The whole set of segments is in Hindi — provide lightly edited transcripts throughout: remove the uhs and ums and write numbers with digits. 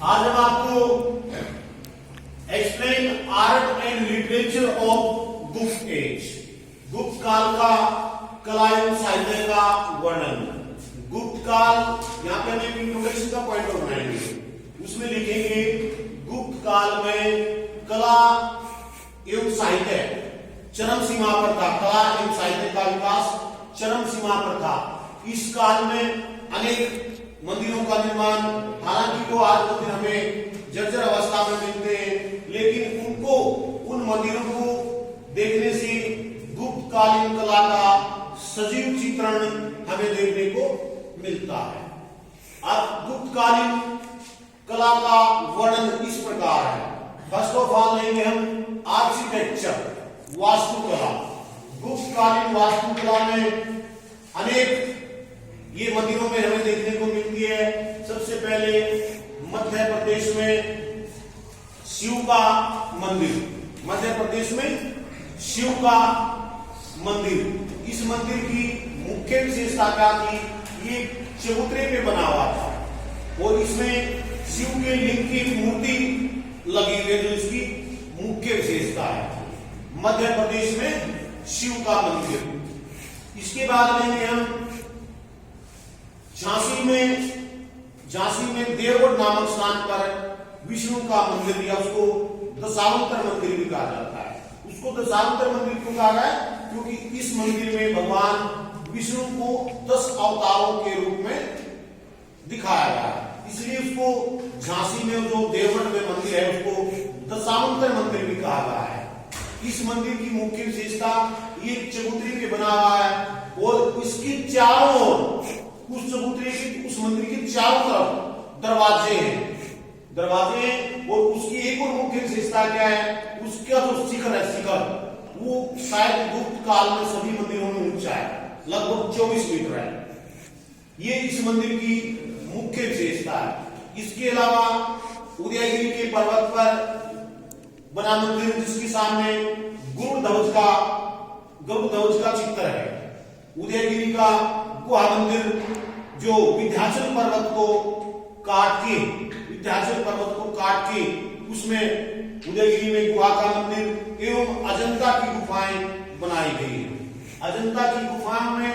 आज हम आपको explain art and literature of गुप्त एज, गुप्त काल का कला एवं साहित्य का वर्णन। गुप्त काल, यहाँ पे हम एक इंट्रोडक्शन का पॉइंट आउट बनाएंगे, उसमें लिखेंगे गुप्त काल में कला एवं साहित्य चरम सीमा पर था। कला एवं साहित्य का विकास चरम सीमा पर था। इस काल में अनेक मंदिरों का निर्माण, हालांकि वो आज मंदिर हमें जर्जर अवस्था में मिलते हैं, लेकिन उनको, उन मंदिरों को देखने से गुप्त कालीन कला का सजीव चित्रण हमें देखने को मिलता है। अब गुप्त कालीन कला का वर्णन इस प्रकार है। फर्स्ट ऑफ ऑल लेंगे हम आर्किटेक्चर, वास्तुकला। गुप्त कालीन वास्तुकला में अनेक ये मंदिरों में हमें देखने को मिलती है। सबसे पहले मध्य प्रदेश में शिव का मंदिर, मध्य प्रदेश में शिव का मंदिर। इस मंदिर की मुख्य विशेषता क्या थी? ये चबूतरे पे बना हुआ था और इसमें शिव के लिंग की मूर्ति लगी हुई है, जो इसकी मुख्य विशेषता है। मध्य प्रदेश में शिव का मंदिर। इसके बाद लेंगे हम झांसी में देवगढ़ नामक स्थान पर विष्णु का मंदिर दिया, उसको दशावतार मंदिर भी कहा जाता है। उसको दशावतार मंदिर क्यों कहा गया? क्योंकि इस मंदिर में भगवान विष्णु को 10 अवतारों के रूप में दिखाया गया है, इसलिए उसको झांसी में जो देवगढ़ में मंदिर है उसको दशावतार मंदिर भी कहा गया है। इस मंदिर की मुख्य विशेषता ये चबूतरे पे बना हुआ है और इसकी चारों ओर, उस चबूतरे की, उस मंदिर के चारों तरफ दरवाजे हैं और उसकी एक और मुख्य विशेषता क्या है? उसका जो शिखर है, शिखर वो शायद गुप्त काल में सभी मंदिरों में ऊंचा है, लगभग 24 मीटर है। ये इस मंदिर की मुख्य विशेषता है। इसके अलावा उदयगिरी के पर्वत पर बना मंदिर, जिसके सामने गरुड़ ध्वज का चित्र है। उदयगिरी का गुहा मंदिर जो विंध्याचल पर्वत को काट के उसमें उदयगिरी में गुहा का मंदिर एवं अजंता की गुफाएं बनाई गई है। अजंता की गुफाओं में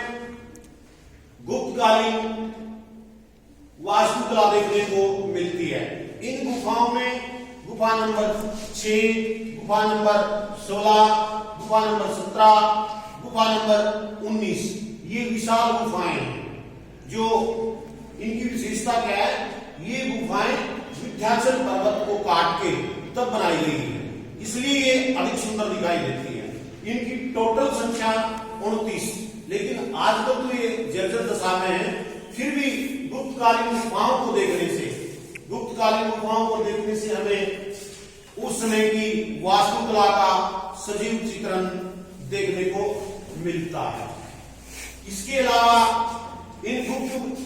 गुप्तकालीन वास्तुकला देखने को मिलती है। इन गुफाओं में गुफा नंबर 6, गुफा नंबर 16, गुफा नंबर 17, गुफा नंबर 19, ये विशाल गुफाएं हैं। जो इनकी विशेषता क्या है? ये गुफाएं विंध्याचल पर्वत को काट के तब बनाई गई है, इसलिए ये अधिक सुंदर दिखाई देती है। इनकी टोटल संख्या 29, लेकिन आजकल तो ये जर्जर दशा में है। फिर भी गुप्तकालीन गुफाओं को देखने से हमें उस समय की वास्तुकला का सजीव चित्रण देखने को मिलता है। इसके अलावा इन गुप्त,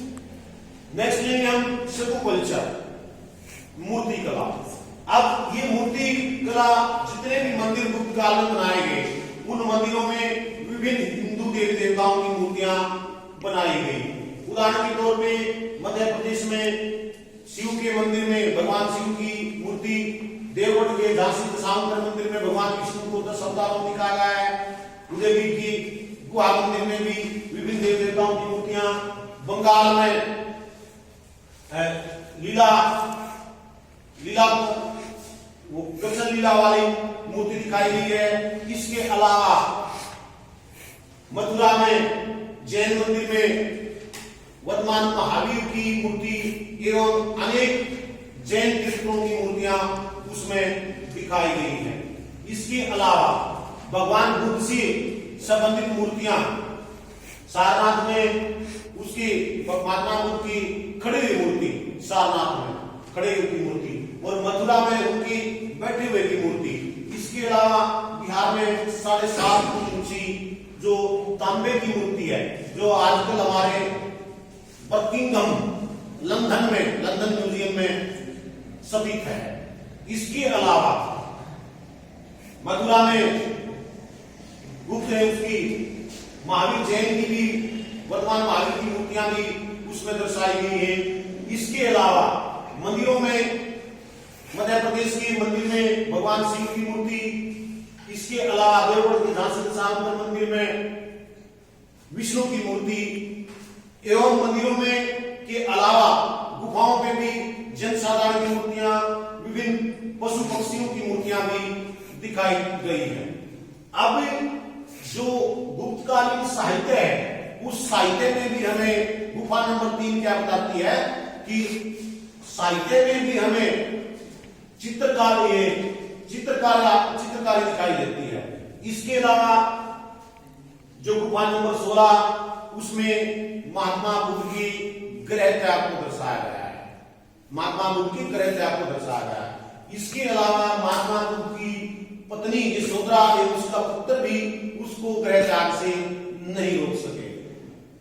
नेक्स्ट लेंगे हम स्टैचू, मूर्ति कला। अब ये मूर्ति कला, जितने भी मंदिर गुप्त काल में बनाए गए, उन मंदिरों में विभिन्न हिंदू देवी देवताओं की मूर्तियां बनाई गई। उदाहरण के तौर पे मध्य प्रदेश में शिव के मंदिर में भगवान शिव की मूर्ति, देवगढ़ के झांसी दशावतार मंदिर में भगवान विष्णु को 10 अवतारों में दिखाया गया है। उदयगिरी की गुहा मंदिर में भी विभिन्न देवी देवताओं की मूर्तियां, बंगाल में लीला वो कृष्ण लीला वाली मूर्ति दिखाई गई है। इसके अलावा मथुरा में जैन मंदिर में वर्तमान महावीर की मूर्ति एवं अनेक जैन तीर्थों की मूर्तियां उसमें दिखाई गई है। इसके अलावा भगवान बुद्ध से संबंधित मूर्तियां सारनाथ में, उसकी महात्मा बुद्ध की खड़ी हुई मूर्ति सारनाथ में खड़े हुई मूर्ति, और मथुरा में उनकी बैठे हुए की मूर्ति। इसके अलावा बिहार में 7.5 फुट ऊंची जो तांबे की मूर्ति है, जो आजकल हमारे बकिंघम लंदन म्यूजियम में स्थित है। इसके अलावा मथुरा में गुप्त है, उसकी महावीर जैन की भी, वर्तमान महावीर की मूर्तियां भी उसमें दर्शाई गई है। इसके अलावा मंदिरों में मंदिर में भगवान शिव की मूर्ति, इसके अलावा देवगढ़ के झांसी सांकर मंदिर में विष्णु की मूर्ति एवं मंदिरों में के अलावा गुफाओं पे भी जनसाधारण की मूर्तियां, विभिन्न पशु पक्षियों की मूर्तियां भी दिखाई गई है। अब जो गुप्तकालीन साहित्य है, उस साहित्य में भी हमें गुफा नंबर 3 क्या बताती है कि साहित्य में भी हमें चित्रकारी दिखाई देती है। इसके अलावा जो गुफा नंबर 16 उसमें महात्मा बुद्ध की गृह त्याग को दर्शाया गया है। महात्मा बुद्ध की गृह त्याग को दर्शाया गया है। इसके अलावा महात्मा बुद्ध की पत्नी यशोधरा एवं उसका पुत्र भी उसको गृह त्याग से नहीं रोक सके।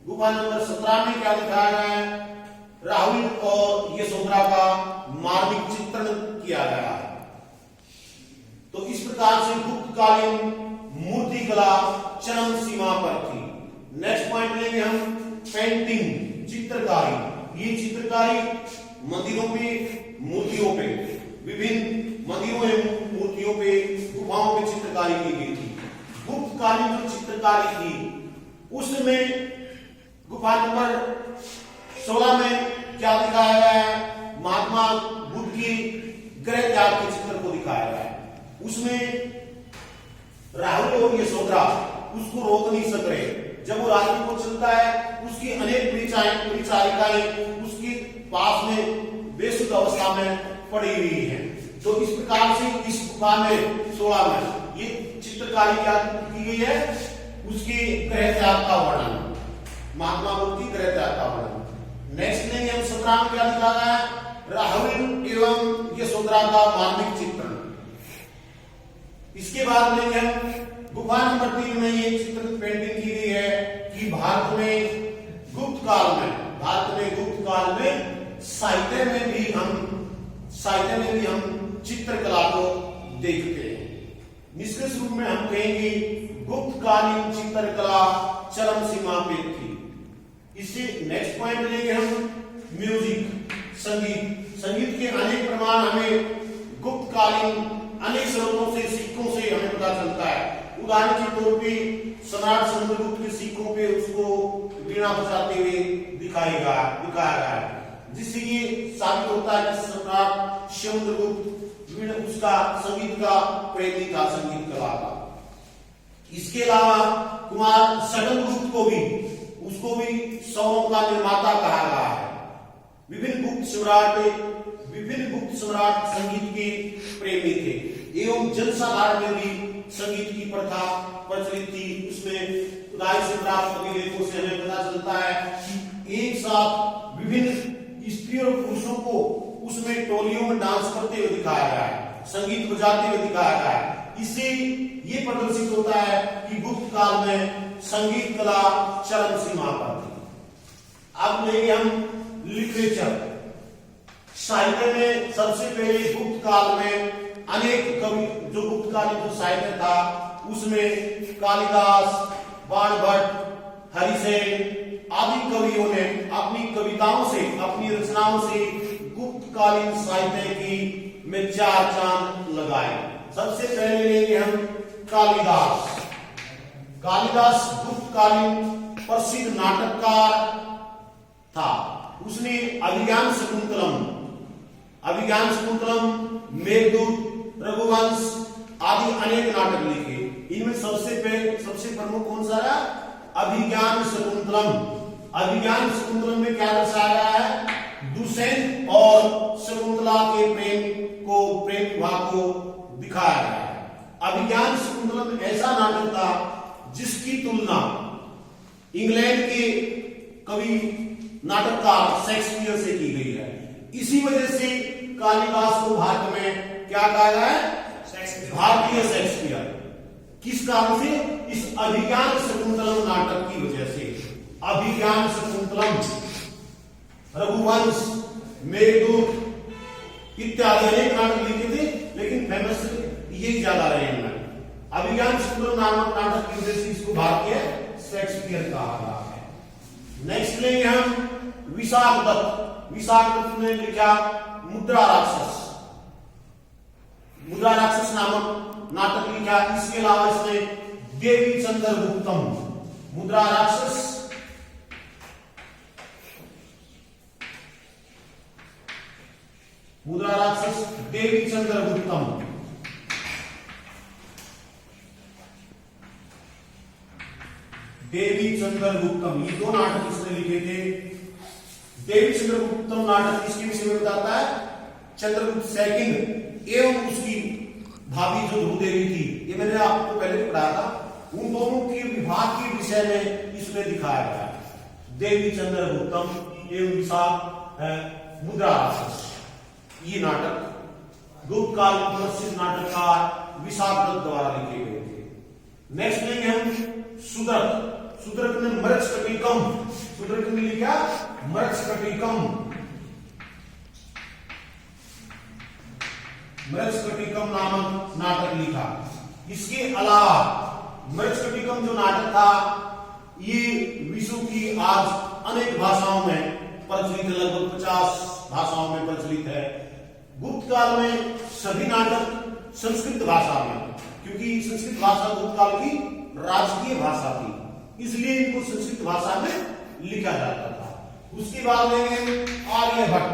गुफा नंबर 17 में क्या दिखाया गया है? राहुल और यशोधरा का मार्मिक चित्रण किया गया है। तो इस प्रकार से गुप्तकालीन मूर्ति कला चरम सीमा पर थी। नेक्स्ट पॉइंट लेंगे हम पेंटिंग, चित्रकारी। ये चित्रकारी मंदिरों पे, मूर्तियों पे, विभिन्न मंदिरों एवं मूर्तियों पे, गुफाओं पे चित्रकारी की गई थी। गुप्तकालीन जो चित्रकारी थी उसमें गुफा नंबर 16 में क्या दिखाया गया है? महात्मा बुद्ध की गृह त्याग के चित्र को दिखाया गया है। उसमें राहुल और यशोधरा उसको रोक नहीं सक रहे। जब वो रास्ते को चलता है, उसकी अनेक परिचारिकाएं उसके पास में बेसुध अवस्था में पड़ी हुई हैं। तो इस प्रकार से इस गुफा में 16 में ये चित्रकारी क्या की गई है? उसकी गृह त्याग का वर्णन, महात्मा बुद्ध की गृह त्याग का वर्णन। नेक्स्ट लेंगे हम 17 में क्या दिखा गया है? राहुल एवं यशोधरा का मार्मिक चित्रण। इसके बाद लेंगे हम गुफा नंबर 3 में ये चित्र पेंटिंग की गई है कि भारत में गुप्त काल में साहित्य में भी हम चित्रकला को देखते हैं। निष्कर्ष रूप में हम कहेंगे गुप्तकालीन चित्रकला चरम सीमा पे थी। इससे नेक्स्ट पॉइंट लेंगे हम म्यूजिक, संगीत के अनेक प्रमाण हमें गुप्तकालीन अनेक स्रोतों से, सिक्कों से हमें पता चलता है। उदाहरण के तौर पे सम्राट समुद्रगुप्त के सिक्कों पे उसको वीणा बजाते हुए दिखाया गया है, जिससे ये साबित होता है कि सम्राट समुद्रगुप्त उसका संगीत का प्रेमी था, संगीत कला का। इसके अलावा कुमार सकंदगुप्त को भी स्वरों का निर्माता कहा गया है। विभिन्न गुप्त सम्राट संगीत के प्रेमी थे एवं जनसाधारण में भी संगीत की प्रथा प्रचलित थी। उसमें खुदाई से प्राप्त अभिलेखों से हमें पता चलता है कि एक साथ विभिन्न स्त्री और पुरुषों को उसमें टोलियों में डांस करते हुए दिखाया गया है, संगीत बजाते हुए दिखाया गया है। इससे ये प्रदर्शित होता है कि गुप्त काल में संगीत कला चरम सीमा पर थी। अब लेंगे हम लिटरेचर, साहित्य में सबसे पहले गुप्त काल में अनेक कवि, जो गुप्तकालीन जो साहित्य था उसमें कालिदास, बाणभट्ट, हरिसेन आदि कवियों ने अपनी कविताओं से, अपनी रचनाओं से गुप्तकालीन साहित्य की में 4 चांद लगाए। सबसे पहले लेंगे हम कालिदास। कालिदास गुप्तकालीन प्रसिद्ध नाटककार था। उसने अभिज्ञान शकुंतलम, मेघदूत, रघुवंश आदि अनेक नाटक लिखे। इनमें सबसे प्रमुख कौन सा रहा? अभिज्ञान शकुंतलम में क्या दर्शाया गया है? दुष्यंत और शकुंतला के प्रेम विवाह को दिखाया गया है। अभिज्ञान शकुंतलम ऐसा नाटक था जिसकी तुलना इंग्लैंड के कवि नाटककार शेक्सपियर से की गई है। इसी वजह से कालिदास को भारत में क्या कहा गया है? भारतीय शेक्सपियर। किस कारण से? इस अभिज्ञान शकुंतलम नाटक की वजह से। अभिज्ञान शकुंतलम, रघुवंश, मेघदूत इत्यादि अनेक नाटक लिखे थे, लेकिन फेमस ये ज्यादा रहे हैं। अभिज्ञान शकुंतलम नामक नाटक की वजह से इसको भारतीय शेक्सपियर कहा गया है। नेक्स्ट लेंगे हम विशाख दत्त ने लिखा मुद्रा राक्षस। नाटक लिखा। इसके अलावा इसने देवी चंद्रगुप्तम, मुद्रा राक्षस, मुद्रा राक्षस, देवी चंद्रगुप्तम, देवी चंद्रगुप्तम, ये दो नाटक इसने लिखे थे। देवी चंद्रगुप्तम नाटक किसके विषय में बताता है? चंद्रगुप्त सेकंड एवं उसकी भाभी जो ध्रुवदेवी थी, ये मैंने आपको पहले पढ़ाया था, उन दोनों के विवाह के विषय में इसमें दिखाया गया है। देवी चंद्रगुप्तम एवं मुद्रा राक्षस, ये नाटक गुप्त काल प्रसिद्ध नाटककार विशाखदत्त द्वारा लिखे गए थे। नेक्स्ट लेंगे हम सुदर्क। सुदर्क ने मृच्छकटिकम, सुदर्क ने लिखा मृच्छकटिकम, मृच्छकटिकम नामक नाटक लिखा। इसके अलावा मृच्छकटिकम जो नाटक था, ये विश्व की आज अनेक भाषाओं में प्रचलित है, लगभग 50 भाषाओं में प्रचलित है। गुप्त काल में सभी नाटक संस्कृत भाषा में, क्योंकि संस्कृत भाषा गुप्त काल की राजकीय भाषा थी, इसलिए इनको संस्कृत भाषा में लिखा जाता था। उसके बाद लेंगे आर्यभट्ट।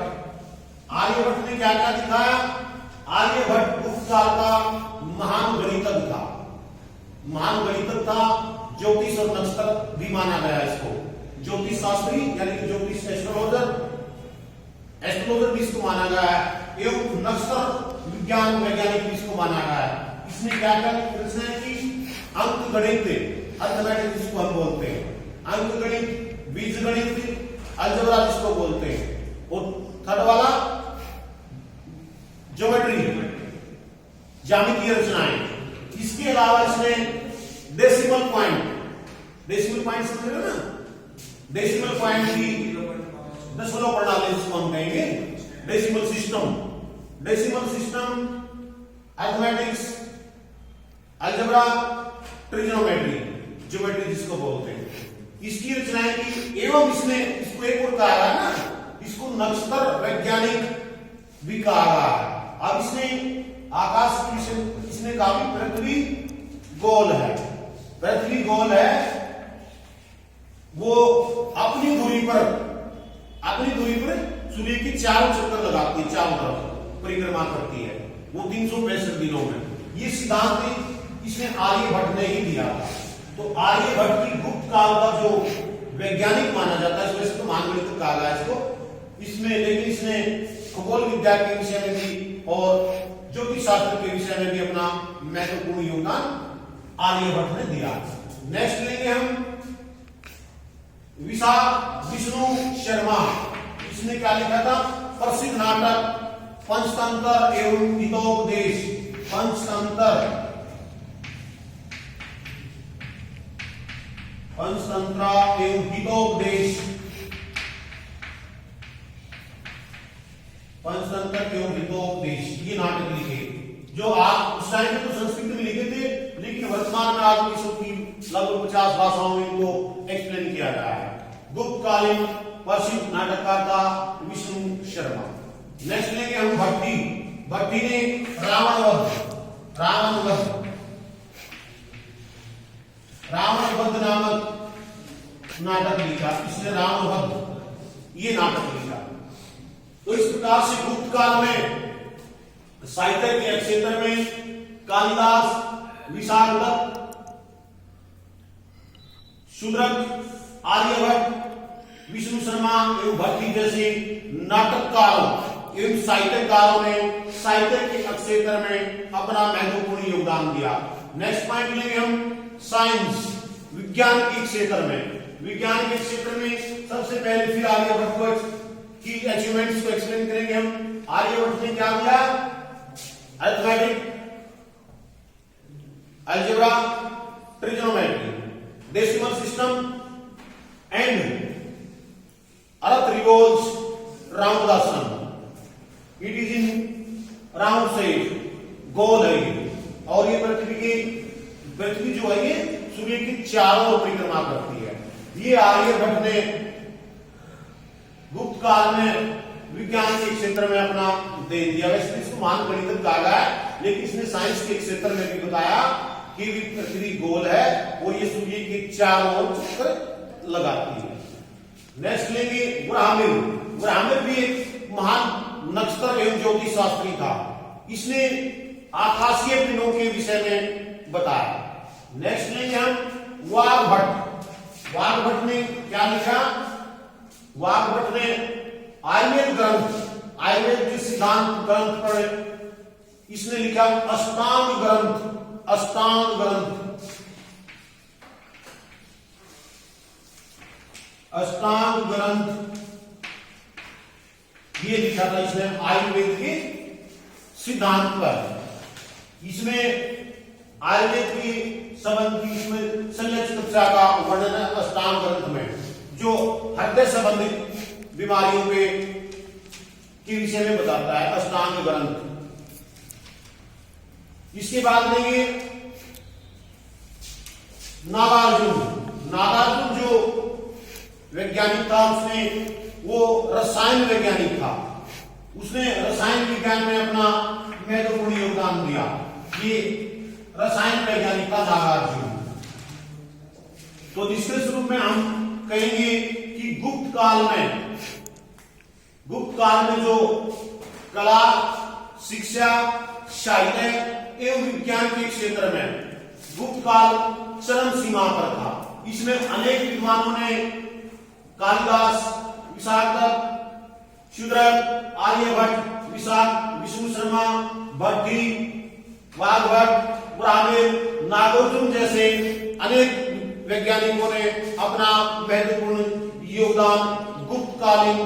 आर्यभट्ट ने क्या क्या दिखाया? आर्यभट्ट गुप्त काल का महान गणितज्ञ था, महान गणितज्ञ था। ज्योतिष और नक्षत्र भी माना गया इसको, ज्योतिष शास्त्री यानी कि ज्योतिष एस्ट्रोलॉजर, एस्ट्रोलॉजर भी इसको माना गया है, एवं नक्षत्र विज्ञान वैज्ञानिक भी इसको माना गया है। इसने क्या क्या रचना की? अंक गणित, अर्थमैटिक जिसको हम बोलते हैं, अंक गणित, बीज गणित, अलजेब्रा जिसको बोलते हैं। और थर्ड वाला ज्योमेट्री, ज्यामितीय रचनाएं। इसके अलावा इसने डेसिमल पॉइंट, डेसिमल पॉइंट समझ रहे हो ना, डेसिमल पॉइंट की दशमलव प्रणाली जिसको हम कहेंगे, decimal system, decimal system, arithmetics, algebra, trigonometry, geometry जिसको बोलते हैं, इसकी रचनाएं की। एवं इसने इसको एक और कहा है ना, इसको नक्षत्र वैज्ञानिक भी कहा है। अब इसने आकाश की विषय इसने कहा कि पृथ्वी गोल है, पृथ्वी गोल है, वो अपनी दूरी पर सूर्य की चारों चक्कर लगाती है, चारों तरफ परिक्रमा करती है, वो 365 दिनों में। ये सिद्धांत इसने आर्यभट्ट ने ही दिया था। तो आर्यभट्ट की गुप्त काल का जो वैज्ञानिक माना जाता है, इसमें तो महागणितज्ञ कहा गया इसको, इसमें लेकिन इसने खगोल विद्या के विषय में भी और ज्योतिष शास्त्र के विषय में भी अपना महत्वपूर्ण योगदान आर्यभट्ट ने दिया। नेक्स्ट लेंगे हम विष्णु शर्मा। इसने क्या लिखा था? प्रसिद्ध नाटक पंचतंत्र एवं हितोपदेश, पंचतंत्र एवं हितोपदेश, पंचतंत्र एवं हितोपदेश, ये नाटक लिखे, जो आप उस टाइम में तो संस्कृत में लिखे थे, लेकिन वर्तमान में आज विश्व की लगभग 50 भाषाओं में इनको एक्सप्लेन किया गया है। गुप्तकालीन प्रसिद्ध नाटककार था विष्णु शर्मा। नेक्स्ट लेंगे हम भट्टी। भट्टी ने रावणवध नामक नाटक लिखा। इसने रावणवध ये नाटक लिखा। तो इस प्रकार से गुप्त काल में साहित्य के क्षेत्र में कालिदास, विशाखदत्त, शूद्रक, आर्यभट्ट, विष्णु शर्मा एवं भट्टी जैसे नाटककारों एवं साहित्यकारों ने साहित्य के क्षेत्र में अपना महत्वपूर्ण योगदान दिया। नेक्स्ट पॉइंट लेंगे हम साइंस, विज्ञान के क्षेत्र में। विज्ञान के क्षेत्र में सबसे पहले फिर आर्यभट्ट की अचीवमेंट्स को एक्सप्लेन करेंगे हम। आर्यभट्ट ने क्या किया? Arithmetic, algebra, trigonometry, decimal system and earth revolves round the sun, it is in round shape, गोल है। और ये पृथ्वी जो है ये सूर्य की चारों ओर परिक्रमा करती है। ये आर्यभट्ट ने गुप्त काल में विज्ञान के क्षेत्र में अपना दे दिया। वैसे तो इसको महान गणितज्ञ कहा गया है, लेकिन इसने साइंस के क्षेत्र में भी बताया कि भी पृथ्वी गोल है, वो ये सूर्य के चारों ओर चक्कर लगाती है। नेक्स्ट लेंगे ग्राहमिल। ग्राहमिल भी एक महान नक्षत्र एवं ज्योतिष शास्त्री था। इसने आकाशीय पिंडों के विषय में बताया। नेक्स्ट लेंगे हम वाघभट्ट। वाघभट्ट ने क्या लिखा? वाघभट्ट ने आयुर्वेद ग्रंथ, आयुर्वेद के सिद्धांत ग्रंथ पर इसने लिखा अष्टांग ग्रंथ। अष्टांग ग्रंथ, अष्टांग ग्रंथ ये लिखा था इसने आयुर्वेद के सिद्धांत पर। इसमें आयुर्वेद की संबंधी इसमें शल्य चिकित्सा का वर्णन है अष्टांग ग्रंथ में, जो हृदय संबंधित बीमारियों के विषय में बताता है अष्टांग ग्रंथ। इसके बाद लेंगे नागार्जुन। नागार्जुन जो वैज्ञानिक था, उसने वो रसायन वैज्ञानिक था। उसने रसायन विज्ञान में अपना महत्वपूर्ण योगदान दिया। ये रसायन वैज्ञानिक था नागार्जुन। तो निष्कर्ष रूप में हम कहेंगे कि गुप्त काल में जो कला, शिक्षा, साहित्य एवं विज्ञान के क्षेत्र में गुप्त काल चरम सीमा पर था। इसमें अनेक विद्वानों ने कालिदास, विशाखदत्त, शूद्रक, आर्यभट्ट, विष्णु शर्मा, भट्टी, वाघभट्ट, ग्राहमिल, नागार्जुन जैसे अनेक वैज्ञानिकों ने अपना महत्वपूर्ण योगदान गुप्तकालीन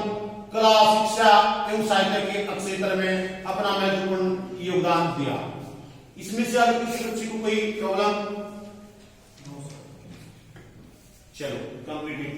कला, शिक्षा एवं साहित्य के क्षेत्र में अपना महत्वपूर्ण योगदान दिया। इसमें से अगर किसी बच्चे को कोई प्रॉब्लम, चलो कंप्लीट।